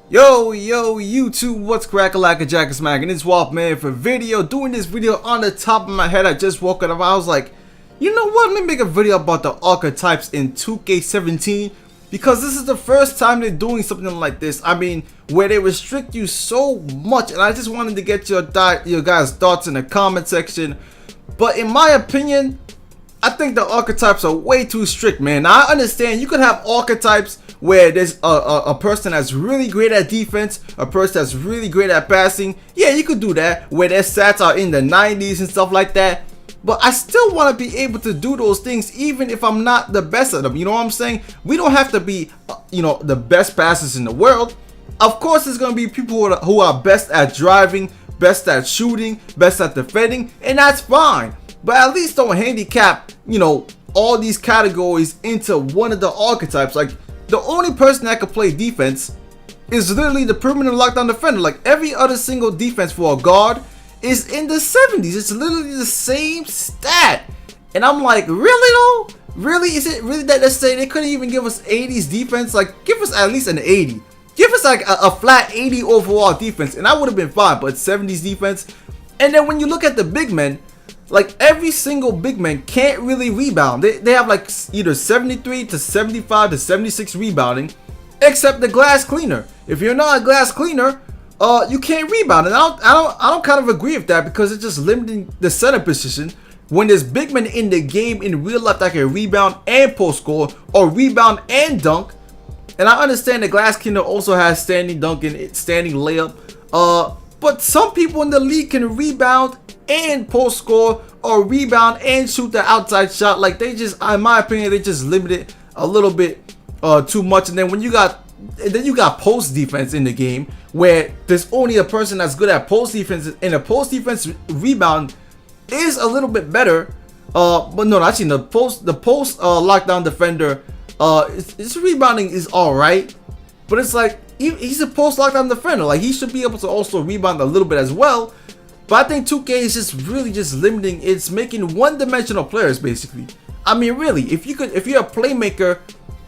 Yo, YouTube, what's crackin' like a jacket smack? And it's Walt Man for video. Doing this video on the top of my head. I just woke up. I was like, you know what? Let me make a video about the archetypes in 2K17 because this is the first time they're doing something like this. I mean, where they restrict you so much, and I just wanted to get your guys' thoughts in the comment section. But in my opinion, I think the archetypes are way too strict, man. Now, I understand you could have archetypes where there's a person that's really great at defense, a person that's really great at passing. Yeah, you could do that, where their stats are in the 90s and stuff like that. But I still want to be able to do those things even if I'm not the best at them. You know what I'm saying? We don't have to be, the best passers in the world. Of course, there's going to be people who are best at driving, best at shooting, best at defending, and that's fine. But at least don't handicap, all these categories into one of the archetypes. Like, the only person that can play defense is literally the permanent lockdown defender. Like, every other single defense for a guard is in the 70s. It's literally the same stat. And I'm like, really though? Really? Is it really that necessary? They couldn't even give us 80s defense? Like, give us at least an 80. Give us like a flat 80 overall defense, and I would have been fine. But 70s defense. And then when you look at the big men, like, every single big man can't really rebound. They have like either 73 to 75 to 76 rebounding, except the glass cleaner. If you're not a glass cleaner, you can't rebound. And I don't kind of agree with that, because it's just limiting the center position when there's big men in the game in real life that can rebound and post score, or rebound and dunk. And I understand the glass cleaner also has standing dunk and standing layup. But some people in the league can rebound and post score, or rebound and shoot the outside shot. Like, they just, in my opinion, they just limit it a little bit too much. And then when you got post defense in the game, where there's only a person that's good at post defense, and a post defense rebound is a little bit better. But no, actually the post lockdown defender, his rebounding is all right, but it's like he's a post lockdown defender. Like, he should be able to also rebound a little bit as well. But I think 2K is just really just limiting. It's making one-dimensional players basically. I mean, really, if you're a playmaker,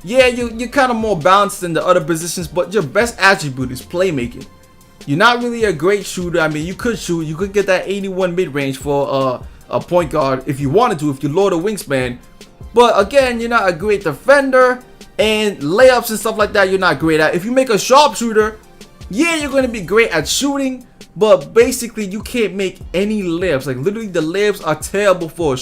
yeah, you're kind of more balanced than the other positions, but your best attribute is playmaking. You're not really a great shooter. I mean, you could shoot. You could get that 81 mid-range for a point guard if you wanted to, if you lower the wingspan. But again, you're not a great defender, and layups and stuff like that you're not great at. If you make a sharpshooter, yeah, you're going to be great at shooting, but basically you can't make any layups. Like, literally the layups are terrible for a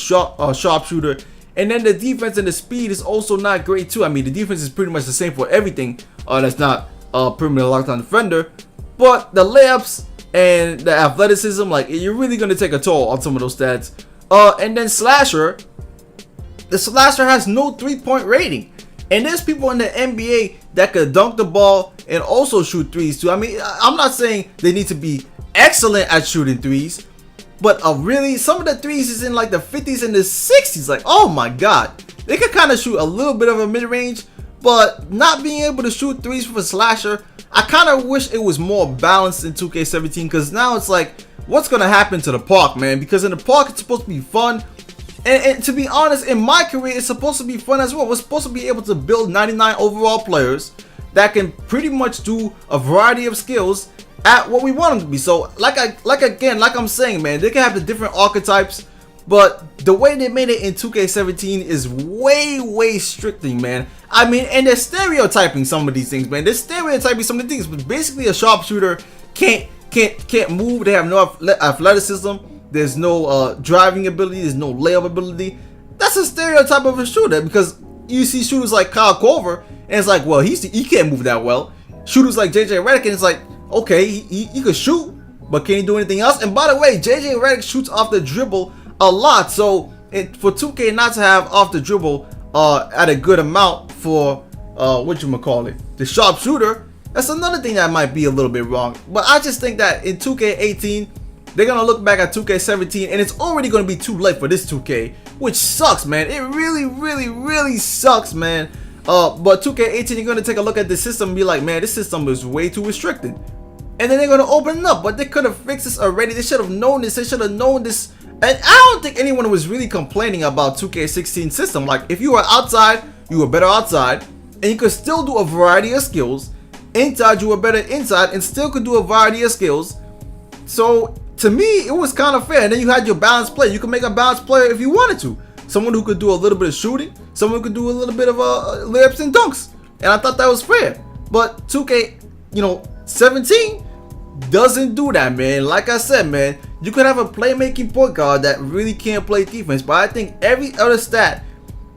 sharpshooter. And then the defense and the speed is also not great too. I mean, the defense is pretty much the same for everything that's not permanent lockdown defender. But the layups and the athleticism, like, you're really going to take a toll on some of those stats. And then slasher. The slasher has no 3-point rating. And there's people in the NBA that could dunk the ball and also shoot threes too. I mean, I'm not saying they need to be excellent at shooting threes, but really, some of the threes is in like the 50s and the 60s. Like, oh my god, they could kind of shoot a little bit of a mid-range, but not being able to shoot threes for a slasher, I kind of wish it was more balanced in 2K17, because now it's like, what's gonna happen to the park, man? Because in the park, it's supposed to be fun. And to be honest, in my career, it's supposed to be fun as well. We're supposed to be able to build 99 overall players that can pretty much do a variety of skills at what we want them to be. So, like I'm saying, man, they can have the different archetypes, but the way they made it in 2K17 is way stricting, man. I mean, and they're stereotyping some of these things, man. They're stereotyping some of the things, but basically a sharpshooter can't move. They have no athleticism. There's no driving ability. There's no layup ability. That's a stereotype of a shooter, because you see shooters like Kyle Korver, and it's like, well, he can't move that well. Shooters like JJ Redick, and it's like, okay, he could shoot, but can he do anything else? And by the way, JJ Redick shoots off the dribble a lot. So for 2K not to have off the dribble at a good amount for the sharpshooter, that's another thing that might be a little bit wrong. But I just think that in 2K18, they're going to look back at 2K17, and it's already going to be too late for this 2K, which sucks, man. It really sucks, man. But 2K18, you're going to take a look at the system and be like, man, this system is way too restricted. And then they're going to open it up, but they could have fixed this already. They should have known this. They should have known this. And I don't think anyone was really complaining about 2K16 system. Like, if you were outside, you were better outside, and you could still do a variety of skills. inside, you were better inside and still could do a variety of skills. So to me, it was kind of fair. And then you had your balanced player. You could make a balanced player if you wanted to. Someone who could do a little bit of shooting, someone who could do a little bit of layups and dunks. And I thought that was fair. But 2K17 doesn't do that, man. Like I said, man, you could have a playmaking point guard that really can't play defense, but I think every other stat,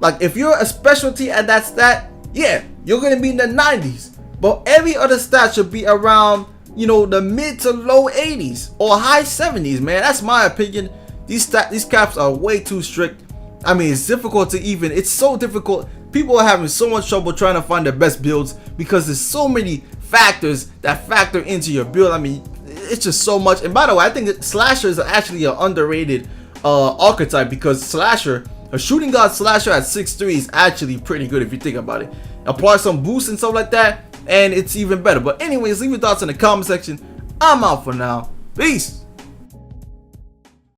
like if you're a specialty at that stat, yeah, you're gonna be in the 90s. But every other stat should be around, the mid to low 80s or high 70s, man. That's my opinion. These caps are way too strict. I mean, it's difficult to even. It's so difficult. People are having so much trouble trying to find the best builds because there's so many factors that factor into your build. I mean, it's just so much. And by the way, I think that slasher is actually an underrated archetype because slasher, a shooting guard slasher at 6'3" is actually pretty good if you think about it. Apply some boost and stuff like that, and it's even better. But anyways, leave your thoughts in the comment section. I'm out for now. Peace.